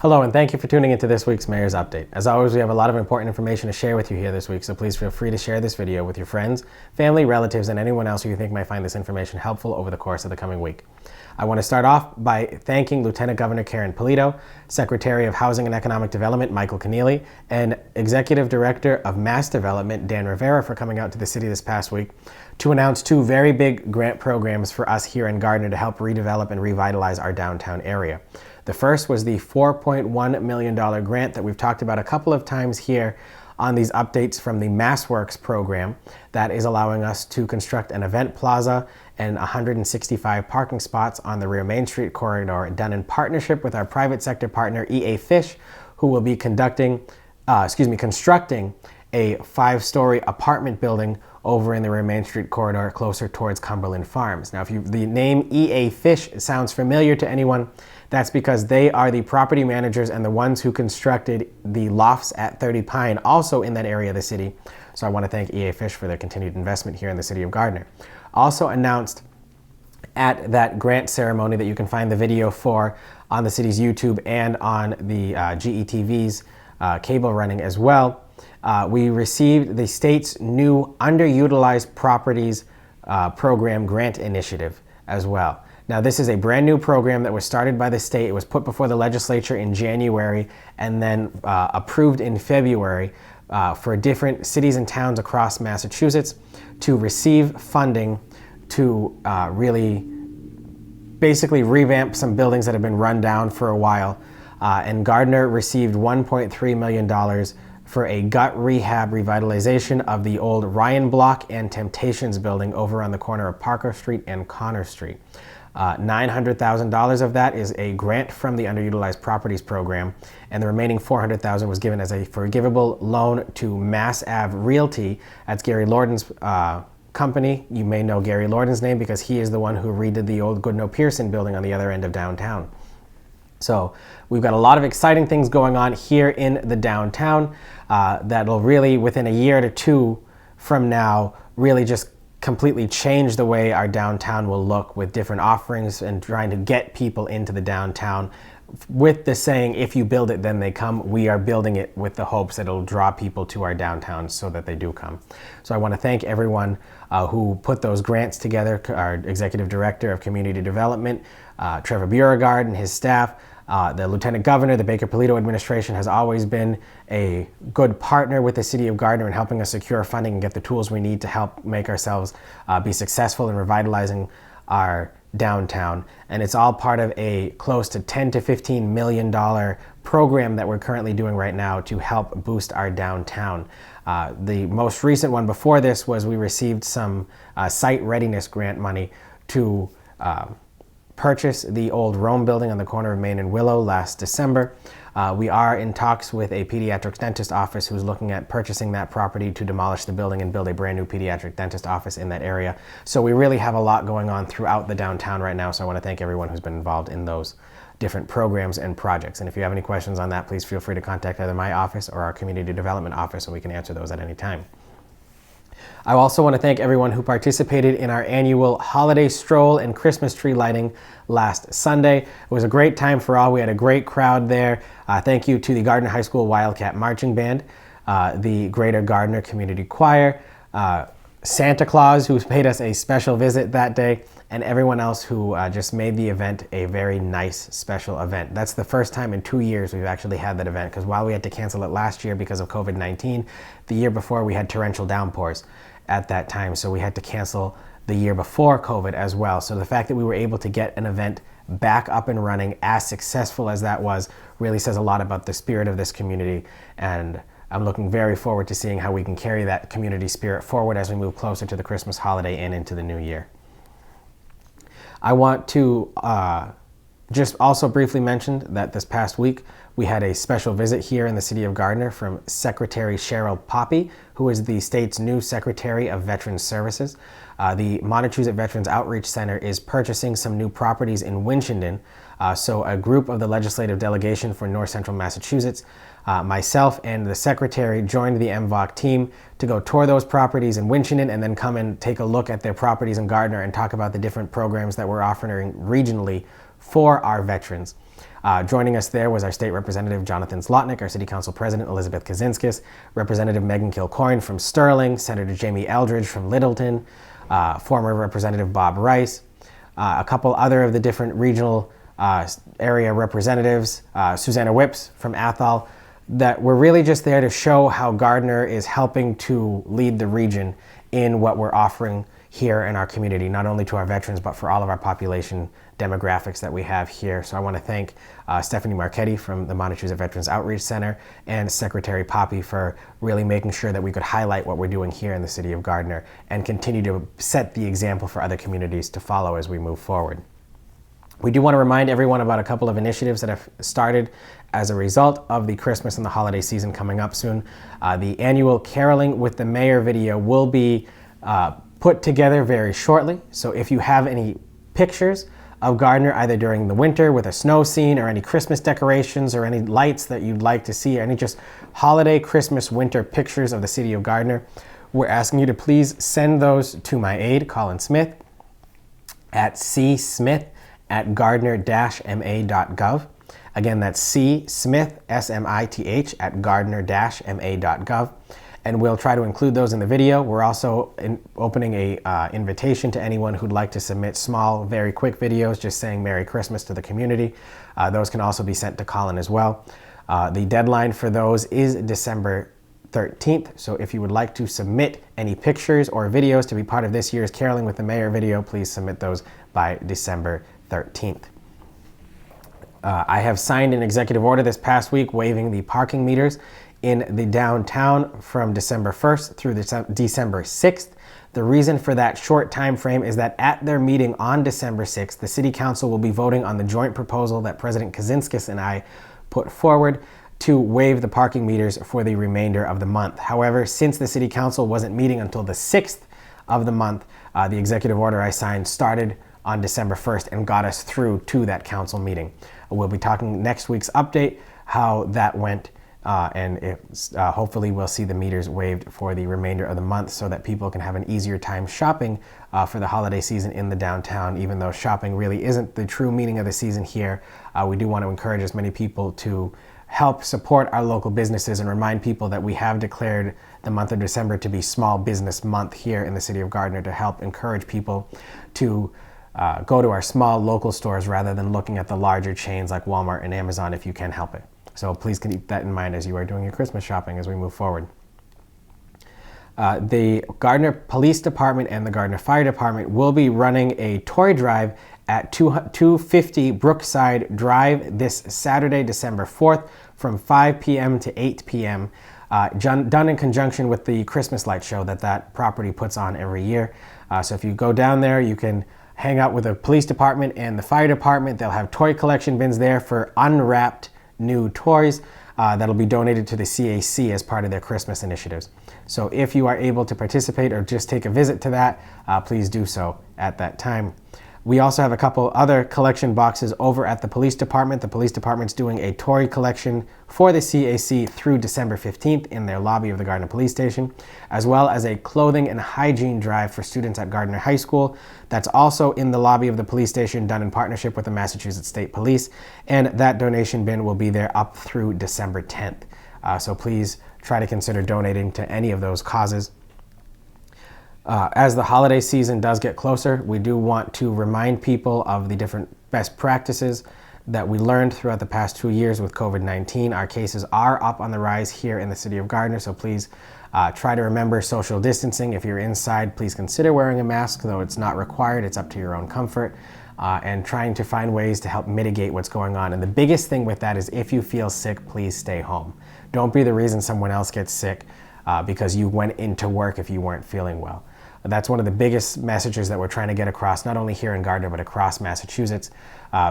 Hello, and thank you for tuning into this week's Mayor's Update. As always, we have a lot of important information to share with you here this week, so please feel free to share this video with your friends, family, relatives, and anyone else who you think might find this information helpful over the course of the coming week. I want to start off by thanking Lieutenant Governor Karen Polito, Secretary of Housing and Economic Development Michael Keneally, and Executive Director of Mass Development Dan Rivera for coming out to the city this past week to announce two very big grant programs for us here in Gardner to help redevelop and revitalize our downtown area. The first was the $4.1 million grant that we've talked about a couple of times here on these updates from the MassWorks program that is allowing us to construct an event plaza and 165 parking spots on the rear Main Street corridor, done in partnership with our private sector partner EA Fish, who will be constructing a 5-story apartment building over in the rear Main Street corridor closer towards Cumberland Farms. Now, if the name EA Fish sounds familiar to anyone, that's because they are the property managers and the ones who constructed the lofts at 30 Pine, also in that area of the city. So I want to thank EA Fish for their continued investment here in the city of Gardner. Also announced at that grant ceremony that you can find the video for on the city's YouTube and on the GETV's cable running as well. We received the state's new Underutilized Properties Program grant initiative as well. Now, this is a brand new program that was started by the state. It was put before the legislature in January and then approved in February for different cities and towns across Massachusetts to receive funding to really basically revamp some buildings that have been run down for a while. And Gardner received $1.3 million for a gut rehab revitalization of the old Ryan Block and Temptations building over on the corner of Parker Street and Connor Street. $900,000 of that is a grant from the Underutilized Properties Program, and the remaining $400,000 was given as a forgivable loan to Mass Ave Realty. That's Gary Lorden's company. You may know Gary Lorden's name because he is the one who redid the old Goodnow Pearson building on the other end of downtown. So we've got a lot of exciting things going on here in the downtown that'll really, within a year to two from now, really just completely change the way our downtown will look, with different offerings and trying to get people into the downtown with the saying, if you build it, then they come. We are building it with the hopes that it'll draw people to our downtown so that they do come. So I want to thank everyone who put those grants together, our Executive Director of Community Development, Trevor Beauregard and his staff. The Lieutenant Governor, the Baker Polito administration has always been a good partner with the city of Gardner in helping us secure funding and get the tools we need to help make ourselves be successful in revitalizing our downtown. And it's all part of a close to $10 to $15 million program that we're currently doing right now to help boost our downtown. The most recent one before this was we received some site readiness grant money to purchase the old Rome building on the corner of Main and Willow last December. We are in talks with a pediatric dentist office who's looking at purchasing that property to demolish the building and build a brand new pediatric dentist office in that area. So we really have a lot going on throughout the downtown right now. So I want to thank everyone who's been involved in those different programs and projects. And if you have any questions on that, please feel free to contact either my office or our community development office, and we can answer those at any time. I also want to thank everyone who participated in our annual holiday stroll and Christmas tree lighting last Sunday. It was a great time for all. We had a great crowd there. Thank you to the Gardner High School Wildcat Marching Band, the Greater Gardner Community Choir, Santa Claus, who paid us a special visit that day, and everyone else who just made the event a very nice, special event. That's the first time in 2 years we've actually had that event, because while we had to cancel it last year because of COVID-19, the year before we had torrential downpours at that time, so we had to cancel the year before COVID as well. So the fact that we were able to get an event back up and running as successful as that was really says a lot about the spirit of this community, and I'm looking very forward to seeing how we can carry that community spirit forward as we move closer to the Christmas holiday and into the new year. I want to just also briefly mention that this past week we had a special visit here in the city of Gardner from Secretary Cheryl Poppy, who is the state's new Secretary of Veterans Services. The Montezut Veterans Outreach Center is purchasing some new properties in Winchendon. So a group of the legislative delegation for North Central Massachusetts, myself and the Secretary joined the MVOC team to go tour those properties in Winchendon and then come and take a look at their properties in Gardner and talk about the different programs that we're offering regionally for our veterans. Joining us there was our state representative, Jonathan Zlotnick, our city council president, Elizabeth Kaczynskis, Representative Megan Kilcoyne from Sterling, Senator Jamie Eldridge from Littleton, former Representative Bob Rice, a couple other of the different regional area representatives, Susanna Whips from Athol, that we're really just there to show how Gardner is helping to lead the region in what we're offering here in our community, not only to our veterans, but for all of our population demographics that we have here. So I want to thank Stephanie Marchetti from the Montechusett Veterans Outreach Center and Secretary Poppy for really making sure that we could highlight what we're doing here in the city of Gardner and continue to set the example for other communities to follow as we move forward. We do want to remind everyone about a couple of initiatives that have started as a result of the Christmas and the holiday season coming up soon. The annual Caroling with the Mayor video will be put together very shortly. So if you have any pictures of Gardner, either during the winter with a snow scene or any Christmas decorations or any lights that you'd like to see, or any just holiday, Christmas, winter pictures of the city of Gardner, we're asking you to please send those to my aide, Colin Smith, at csmith@gardner-ma.gov. Again, that's C-Smith, S-M-I-T-H, at gardner-ma.gov. And we'll try to include those in the video. We're also opening a invitation to anyone who'd like to submit small, very quick videos just saying Merry Christmas to the community. Those can also be sent to Colin as well. The deadline for those is December 13th. So if you would like to submit any pictures or videos to be part of this year's Caroling with the Mayor video, please submit those by December 13th. I have signed an executive order this past week waiving the parking meters in the downtown from December 1st through December 6th. The reason for that short time frame is that at their meeting on December 6th, the City Council will be voting on the joint proposal that President Kaczynskis and I put forward to waive the parking meters for the remainder of the month. However, since the City Council wasn't meeting until the 6th of the month, the executive order I signed started on December 1st and got us through to that council meeting. We'll be talking next week's update, how that went, and hopefully we'll see the meters waived for the remainder of the month so that people can have an easier time shopping for the holiday season in the downtown. Even though shopping really isn't the true meaning of the season here, we do want to encourage as many people to help support our local businesses and remind people that we have declared the month of December to be Small Business Month here in the city of Gardner, to help encourage people to go to our small local stores rather than looking at the larger chains like Walmart and Amazon if you can help it. So please keep that in mind as you are doing your Christmas shopping as we move forward. The Gardner Police Department and the Gardner Fire Department will be running a toy drive at 250 Brookside Drive this Saturday, December 4th from 5 p.m. to 8 p.m. Done in conjunction with the Christmas light show that property puts on every year. So if you go down there, you can hang out with the police department and the fire department. They'll have toy collection bins there for unwrapped new toys that'll be donated to the CAC as part of their Christmas initiatives. So if you are able to participate or just take a visit to that, please do so at that time. We also have a couple other collection boxes over at the police department. The police department's doing a toy collection for the CAC through December 15th in their lobby of the Gardner Police Station, as well as a clothing and hygiene drive for students at Gardner High School. That's also in the lobby of the police station, done in partnership with the Massachusetts State Police, and that donation bin will be there up through December 10th. So please try to consider donating to any of those causes. As the holiday season does get closer, we do want to remind people of the different best practices that we learned throughout the past 2 years with COVID-19. Our cases are up on the rise here in the city of Gardner, so please try to remember social distancing. If you're inside, please consider wearing a mask, though it's not required. It's up to your own comfort, and trying to find ways to help mitigate what's going on. And the biggest thing with that is if you feel sick, please stay home. Don't be the reason someone else gets sick because you went into work if you weren't feeling well. That's one of the biggest messages that we're trying to get across, not only here in Gardner, but across Massachusetts,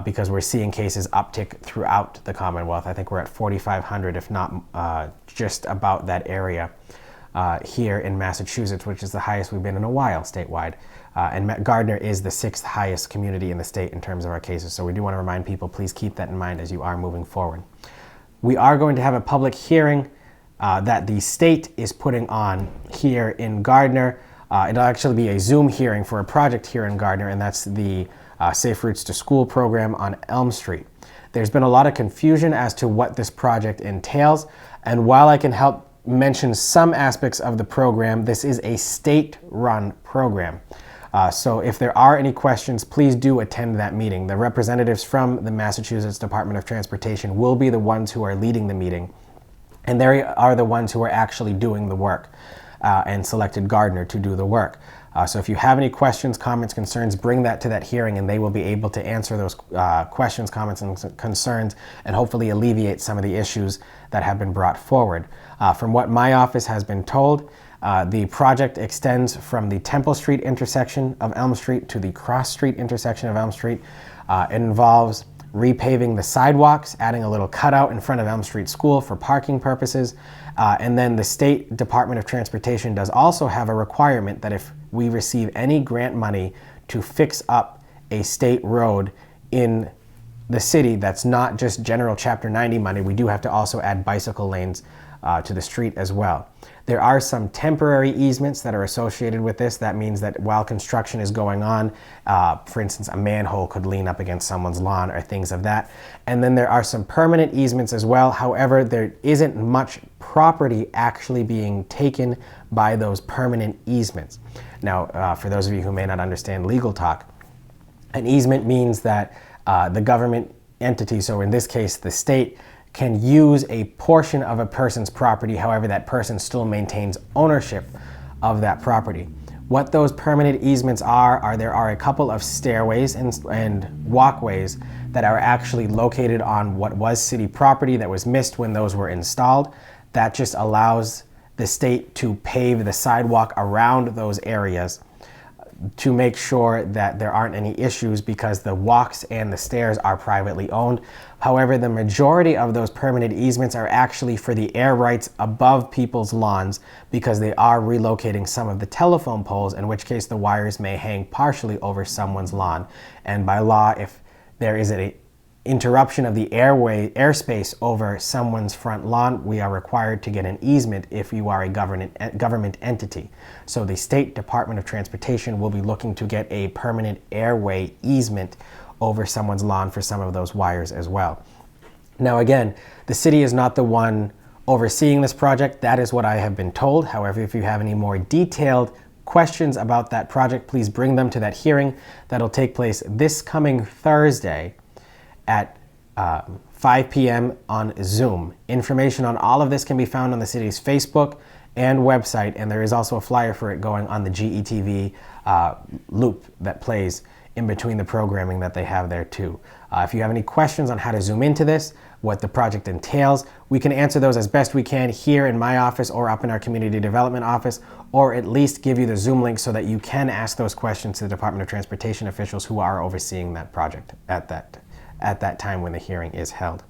because we're seeing cases uptick throughout the Commonwealth. I think we're at 4,500, if not just about that area here in Massachusetts, which is the highest we've been in a while statewide. And Gardner is the 6th highest community in the state in terms of our cases. So we do want to remind people, please keep that in mind as you are moving forward. We are going to have a public hearing that the state is putting on here in Gardner. It'll actually be a Zoom hearing for a project here in Gardner, and that's the Safe Routes to School program on Elm Street. There's been a lot of confusion as to what this project entails, and while I can help mention some aspects of the program, this is a state-run program. So if there are any questions, please do attend that meeting. The representatives from the Massachusetts Department of Transportation will be the ones who are leading the meeting, and they are the ones who are actually doing the work and selected Gardner to do the work. So if you have any questions, comments, concerns, bring that to that hearing, and they will be able to answer those questions, comments, and concerns, and hopefully alleviate some of the issues that have been brought forward. From what my office has been told, the project extends from the Temple Street intersection of Elm Street to the Cross Street intersection of Elm Street. It involves repaving the sidewalks, adding a little cutout in front of Elm Street School for parking purposes. And then the State Department of Transportation does also have a requirement that if we receive any grant money to fix up a state road in the city that's not just general Chapter 90 money, we do have to also add bicycle lanes to the street as well. There are some temporary easements that are associated with this. That means that while construction is going on, for instance, a manhole could lean up against someone's lawn or things of that. And then there are some permanent easements as well. However, there isn't much property actually being taken by those permanent easements. Now, for those of you who may not understand legal talk, an easement means that the government entity, so in this case the state, can use a portion of a person's property, however that person still maintains ownership of that property. What those permanent easements are there are a couple of stairways and walkways that are actually located on what was city property that was missed when those were installed. That just allows the state to pave the sidewalk around those areas to make sure that there aren't any issues, because the walks and the stairs are privately owned. However, the majority of those permanent easements are actually for the air rights above people's lawns, because they are relocating some of the telephone poles, in which case the wires may hang partially over someone's lawn. And by law, if there is an interruption of the airspace over someone's front lawn, we are required to get an easement if you are a government entity. So the State Department of Transportation will be looking to get a permanent airway easement over someone's lawn for some of those wires as well. Now again, the city is not the one overseeing this project. That is what I have been told. However, if you have any more detailed questions about that project, please bring them to that hearing that'll take place this coming Thursday at 5 p.m. on Zoom. Information on all of this can be found on the city's Facebook and website, and there is also a flyer for it going on the GETV loop that plays in between the programming that they have there too. If you have any questions on how to zoom into this, what the project entails, we can answer those as best we can here in my office or up in our community development office, or at least give you the Zoom link so that you can ask those questions to the Department of Transportation officials who are overseeing that project at that time when the hearing is held.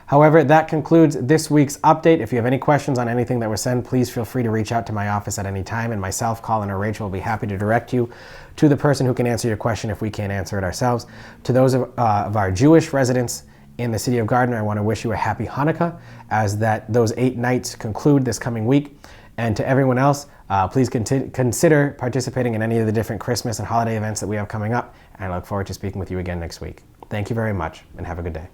However, that concludes this week's update. If you have any questions on anything that was said, please feel free to reach out to my office at any time, and myself, Colin, or Rachel will be happy to direct you to the person who can answer your question if we can't answer it ourselves. To those of our Jewish residents in the city of Gardner, I want to wish you a happy Hanukkah, as those 8 nights conclude this coming week. And to everyone else, please consider participating in any of the different Christmas and holiday events that we have coming up, and I look forward to speaking with you again next week. Thank you very much, and have a good day.